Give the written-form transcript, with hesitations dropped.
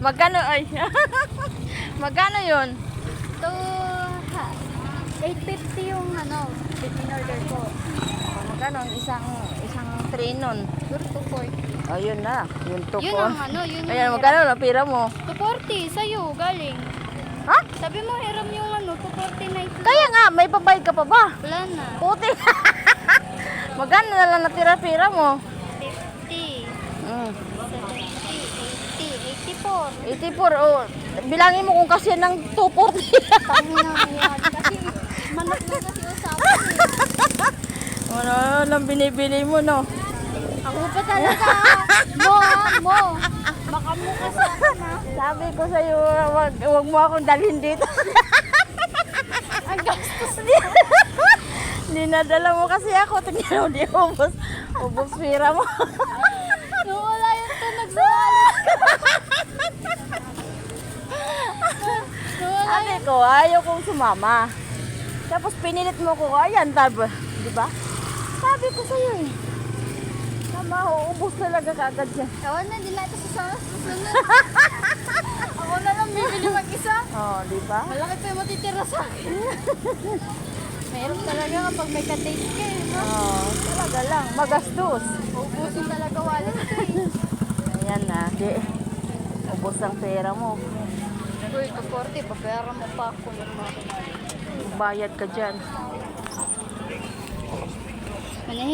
Magkano ay? Magkano yun? To, 850 yung ano, in-order ko. Magkano ang isang tray nun? Siguro 240. Oh, yun na. Yung tupo. Yun ang ano, yun Ayan, ang magkano na pira mo? 240, sa'yo, galing. Ha? Sabi mo, hiram yung ano, 240 na ito. Kaya nga, may babayad ka pa ba? Wala na. Puti. Magkano na lang natira pira mo? 50, Mm. 70, 80, 84. Oh, bilangin mo kung kasi ng 240. 84. Panginoon yan. Kasi manok lang kasi usapan eh. Ano lang binibili mo, no? Ako pa talaga. Mo. Baka mo ka sa akin ha. Sabi ko sa'yo, wag mo akong dalhin dito. Ang gastos. Dinadala mo kasi ako. Tingnan mo, di ubos. Ubos pira mo. Nung wala yung tunog sa wallet ko. Sabi ko, ayaw kong sumama. Tapos pinilit mo ko, ayan, di ba? Sabi ko sa'yo eh. Tama, ubos talaga kaagad yan. Ewan na, hindi natin susunod. Ako na lang bibili mag-isa. Oh, di ba? Malaki pa yung matitira sa akin. Meron talaga kapag may ka-date ka eh. No? Oh, talaga lang. Magastos. Ubusin talaga wallet ko eh. Ayan na, di. Ubos ang pera mo. Uy, 240, pabayaran mo pa ako. Bayad ka dyan. Manahin.